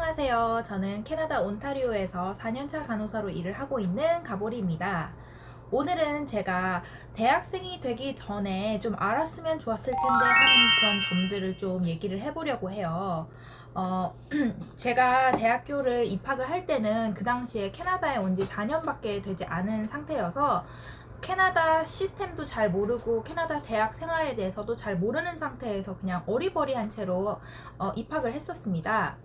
안녕하세요. 저는 캐나다 온타리오에서 4년차 간호사로 일을 하고 있는 가보리입니다. 오늘은 제가 대학생이 되기 전에 좀 알았으면 좋았을 텐데 하는 그런 점들을 좀 얘기를 해보려고 해요. 제가 대학교를 입학을 할 때는 그 당시에 캐나다에 온 지 4년밖에 되지 않은 상태여서 캐나다 시스템도 잘 모르고 캐나다 대학 생활에 대해서도 잘 모르는 상태에서 그냥 어리버리한 채로 입학을 했었습니다.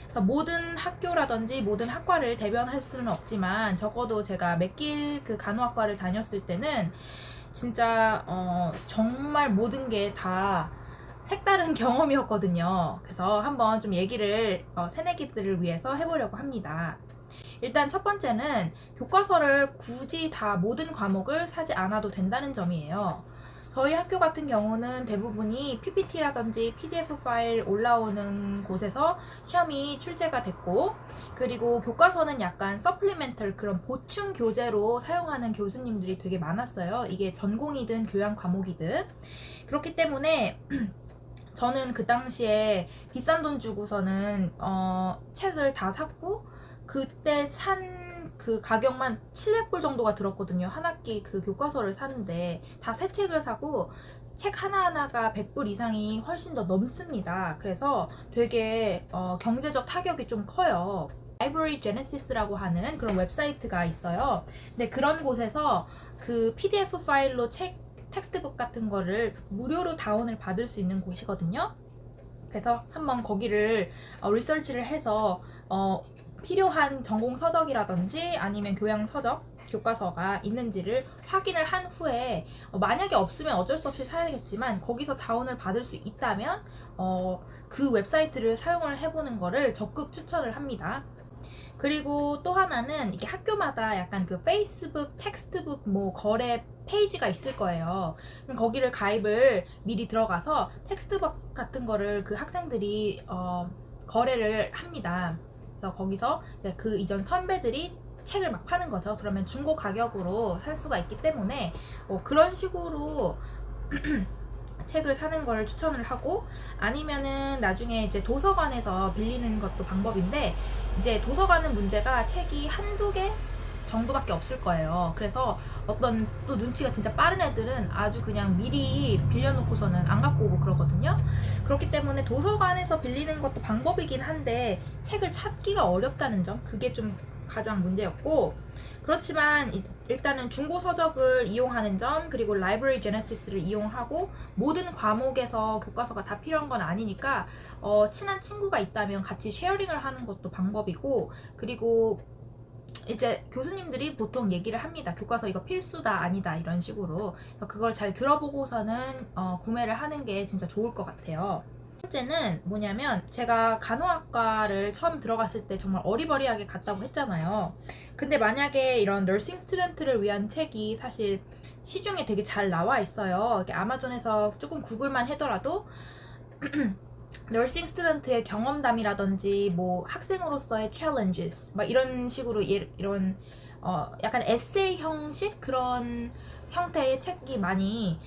그래서 모든 학교라든지 모든 학과를 대변할 수는 없지만 적어도 제가 맥길 그 간호학과를 다녔을 때는 진짜 정말 모든 게 다 색다른 경험이었거든요. 그래서 한번 좀 얘기를 새내기들을 위해서 해보려고 합니다. 일단 첫 번째는 교과서를 굳이 다 모든 과목을 사지 않아도 된다는 점이에요. 저희 학교 같은 경우는 대부분이 PPT라든지 PDF 파일 올라오는 곳에서 시험이 출제가 됐고, 그리고 교과서는 약간 서플리멘털 그런 보충 교재로 사용하는 교수님들이 되게 많았어요. 이게 전공이든 교양 과목이든. 그렇기 때문에 저는 그 당시에 비싼 돈 주고서는 책을 다 샀고, 그때 산 그 가격만 700불 정도가 들었거든요. 한 학기 그 교과서를 사는데 다 새 책을 사고 책 하나하나가 100불 이상이 훨씬 더 넘습니다. 그래서 되게 경제적 타격이 좀 커요. 라이브러리 제네시스라고 하는 그런 웹사이트가 있어요. 근데 그런 곳에서 그 PDF 파일로 텍스트북 같은 거를 무료로 다운을 받을 수 있는 곳이거든요. 그래서 한번 거기를 리서치를 해서 필요한 전공 서적이라든지 아니면 교양 서적, 교과서가 있는지를 확인을 한 후에 만약에 없으면 어쩔 수 없이 사야겠지만 거기서 다운을 받을 수 있다면 그 웹사이트를 사용을 해보는 거를 적극 추천을 합니다. 그리고 또 하나는 이게 학교마다 약간 그 페이스북 텍스트북 뭐 거래 페이지가 있을 거예요. 그럼 거기를 가입을 미리 들어가서 텍스트북 같은 거를 그 학생들이 거래를 합니다. 그래서 거기서 이제 그 이전 선배들이 책을 막 파는 거죠. 그러면 중고 가격으로 살 수가 있기 때문에 그런 식으로 책을 사는 걸 추천을 하고, 아니면은 나중에 이제 도서관에서 빌리는 것도 방법인데, 이제 도서관은 문제가 책이 한두 개 정도밖에 없을 거예요. 그래서 어떤 또 눈치가 진짜 빠른 애들은 아주 그냥 미리 빌려놓고서는 안 갖고 오고 그러거든요. 그렇기 때문에 도서관에서 빌리는 것도 방법이긴 한데 책을 찾기가 어렵다는 점, 그게 좀 가장 문제였고, 그렇지만 일단은 중고 서적을 이용하는 점, 그리고 라이브러리 제네시스를 이용하고 모든 과목에서 교과서가 다 필요한 건 아니니까 친한 친구가 있다면 같이 쉐어링을 하는 것도 방법이고, 그리고 이제 교수님들이 보통 얘기를 합니다. 교과서 이거 필수다 아니다 이런 식으로. 그래서 그걸 잘 들어보고서는 구매를 하는 게 진짜 좋을 것 같아요. 첫 번째는 뭐냐면, 제가 간호학과를 처음 들어갔을 때 정말 어리버리하게 갔다고 했잖아요. 근데 만약에 이런 너싱 스튜던트를 위한 책이 사실 시중에 되게 잘 나와 있어요. 이렇게 아마존에서 조금 구글만 해더라도 너싱 스튜던트의 경험담이라든지 뭐 학생으로서의 challenges 막 이런 식으로 이런 약간 에세이 형식 그런 형태의 책이 많이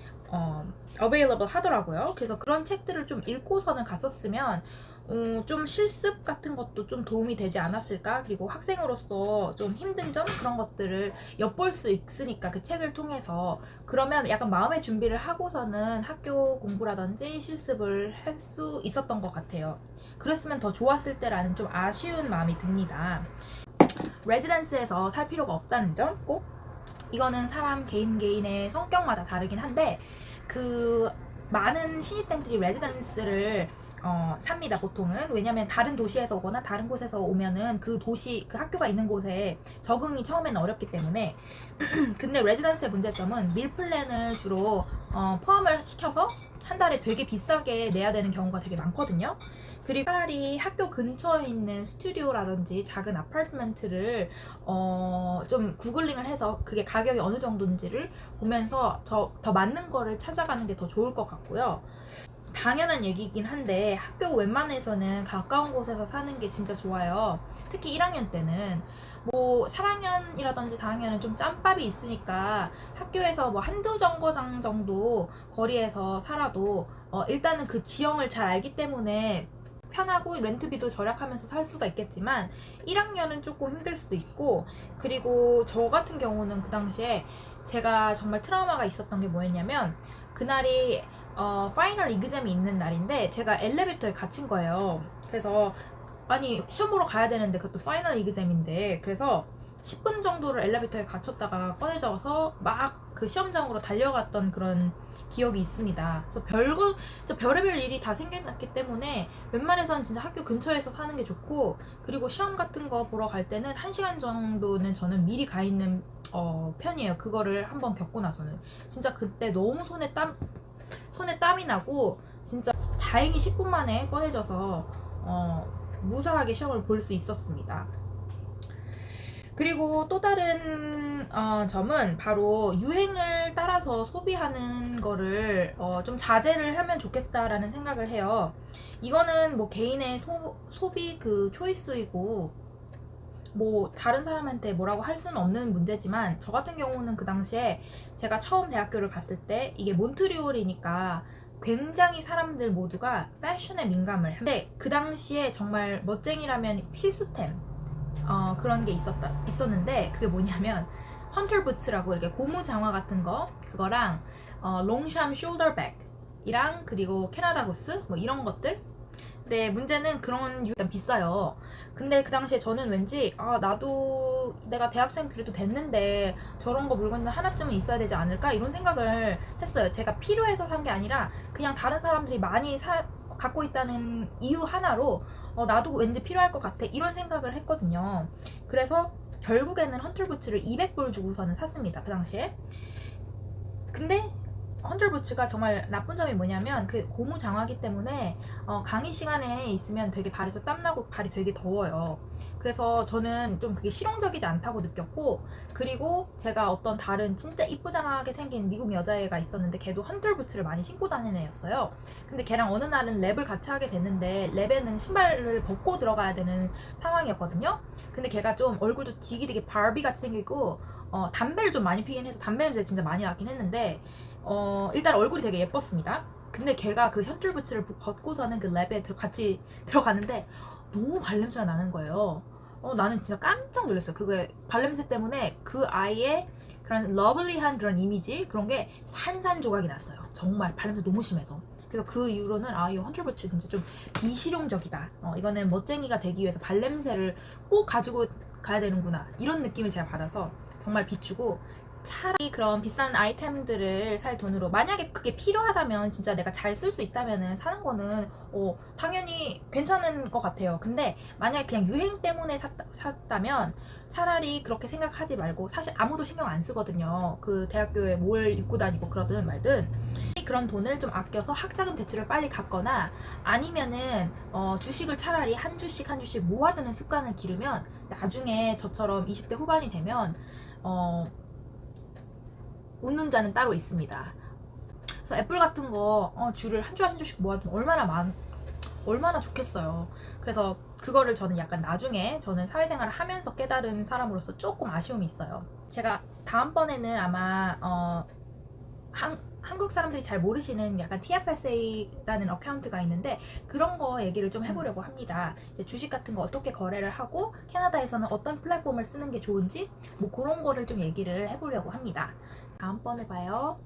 available 하더라고요. 그래서 그런 책들을 좀 읽고서는 갔었으면 좀 실습 같은 것도 좀 도움이 되지 않았을까. 그리고 학생으로서 좀 힘든 점 그런 것들을 엿볼 수 있으니까 그 책을 통해서, 그러면 약간 마음의 준비를 하고서는 학교 공부라든지 실습을 할 수 있었던 것 같아요. 그랬으면 더 좋았을 때라는 좀 아쉬운 마음이 듭니다. 레지던스에서 살 필요가 없다는 점 꼭, 이거는 사람 개인의 성격마다 다르긴 한데, 그 많은 신입생들이 레지던스를 삽니다 보통은. 왜냐면 다른 도시에서 오거나 다른 곳에서 오면은 그 도시 그 학교가 있는 곳에 적응이 처음에는 어렵기 때문에. 근데 레지던스의 문제점은 밀 플랜을 주로 포함을 시켜서 한 달에 되게 비싸게 내야 되는 경우가 되게 많거든요. 그리고 차라리 학교 근처에 있는 스튜디오라든지 작은 아파트먼트를 좀 구글링을 해서 그게 가격이 어느 정도인지를 보면서 더 맞는 거를 찾아가는 게 더 좋을 것 같고요. 당연한 얘기긴 한데 학교 웬만해서는 가까운 곳에서 사는 게 진짜 좋아요. 특히 1학년 때는. 뭐 3학년이라든지 4학년은 좀 짬밥이 있으니까 학교에서 뭐 한두 정거장 정도 거리에서 살아도 일단은 그 지형을 잘 알기 때문에 편하고 렌트비도 절약하면서 살 수가 있겠지만 1학년은 조금 힘들 수도 있고, 그리고 저 같은 경우는 그 당시에 제가 정말 트라우마가 있었던 게 뭐였냐면, 그날이 파이널 이그잼이 있는 날인데 제가 엘리베이터에 갇힌 거예요. 그래서 아니 시험 보러 가야 되는데 그것도 파이널 이그잼인데, 그래서 10분 정도를 엘리베이터에 갇혔다가 꺼내져서 막 그 시험장으로 달려갔던 그런 기억이 있습니다. 그래서 진짜 별의별 일이 다 생겨났기 때문에 웬만해서는 진짜 학교 근처에서 사는 게 좋고, 그리고 시험 같은 거 보러 갈 때는 1시간 정도는 저는 미리 가 있는 편이에요. 그거를 한번 겪고 나서는 진짜 그때 너무 손에 땀이 나고, 진짜 다행히 10분 만에 꺼내져서 무사하게 시험을 볼 수 있었습니다. 그리고 또 다른 점은 바로 유행을 따라서 소비하는 거를 좀 자제를 하면 좋겠다라는 생각을 해요. 이거는 뭐 개인의 소비 그 초이스이고, 뭐 다른 사람한테 뭐라고 할 수는 없는 문제지만, 저 같은 경우는 그 당시에 제가 처음 대학교를 갔을 때 이게 몬트리올이니까 굉장히 사람들 모두가 패션에 민감을 한데, 그 당시에 정말 멋쟁이라면 필수템 그런 게 있었는데, 그게 뭐냐면 헌터 부츠라고 이렇게 고무 장화 같은 거, 그거랑 롱샴 숄더백이랑 그리고 캐나다 구스 뭐 이런 것들. 근데 문제는 그런 일단 비싸요. 근데 그 당시에 저는 왠지 나도 내가 대학생 그래도 됐는데 저런 거 물건들 하나쯤은 있어야 되지 않을까 이런 생각을 했어요. 제가 필요해서 산 게 아니라 그냥 다른 사람들이 많이 갖고 있다는 이유 하나로 나도 왠지 필요할 것 같아 이런 생각을 했거든요. 그래서 결국에는 헌터부츠를 200불 주고서는 샀습니다. 그 당시에. 근데 헌터부츠가 정말 나쁜 점이 뭐냐면 그 고무 장화기 때문에 강의 시간에 있으면 되게 발에서 땀나고 발이 되게 더워요. 그래서 저는 좀 그게 실용적이지 않다고 느꼈고, 그리고 제가 어떤 다른 진짜 이쁘장하게 생긴 미국 여자애가 있었는데 걔도 헌터부츠를 많이 신고 다니는 애였어요. 근데 걔랑 어느 날은 랩을 같이 하게 됐는데 랩에는 신발을 벗고 들어가야 되는 상황이었거든요. 근데 걔가 좀 얼굴도 되게 바비같이 생기고 담배를 좀 많이 피긴 해서 담배 냄새 진짜 많이 나긴 했는데 일단 얼굴이 되게 예뻤습니다. 근데 걔가 그 셔틀부츠를 벗고서는 그 랩에 같이 들어가는데 너무 발냄새가 나는 거예요. 나는 진짜 깜짝 놀랐어요. 그게 발냄새 때문에 그 아이의 그런 러블리한 그런 이미지, 그런 게 산산조각이 났어요. 정말 발냄새 너무 심해서. 그래서 그 이후로는 이 헌터부츠 진짜 좀 비실용적이다. 이거는 멋쟁이가 되기 위해서 발냄새를 꼭 가지고 가야 되는구나. 이런 느낌을 제가 받아서 정말 비추고, 차라리 그런 비싼 아이템들을 살 돈으로, 만약에 그게 필요하다면 진짜 내가 잘 쓸 수 있다면은 사는 거는 당연히 괜찮은 것 같아요. 근데 만약에 그냥 유행 때문에 샀다면 차라리 그렇게 생각하지 말고, 사실 아무도 신경 안 쓰거든요. 그 대학교에 뭘 입고 다니고 그러든 말든. 그런 돈을 좀 아껴서 학자금 대출을 빨리 갚거나, 아니면은 주식을 차라리 한 주씩 한 주씩 모아두는 습관을 기르면 나중에 저처럼 20대 후반이 되면 웃는 자는 따로 있습니다. 그래서 애플 같은 거 주를 한 주 한 주씩 모아두면 얼마나 좋겠어요. 그래서 그거를 저는 약간 나중에 저는 사회생활을 하면서 깨달은 사람으로서 조금 아쉬움이 있어요. 제가 다음번에는 아마 한국 사람들이 잘 모르시는 약간 TFSA라는 어카운트가 있는데, 그런 거 얘기를 좀 해보려고 합니다. 이제 주식 같은 거 어떻게 거래를 하고 캐나다에서는 어떤 플랫폼을 쓰는 게 좋은지 뭐 그런 거를 좀 얘기를 해보려고 합니다. 다음번에 봐요.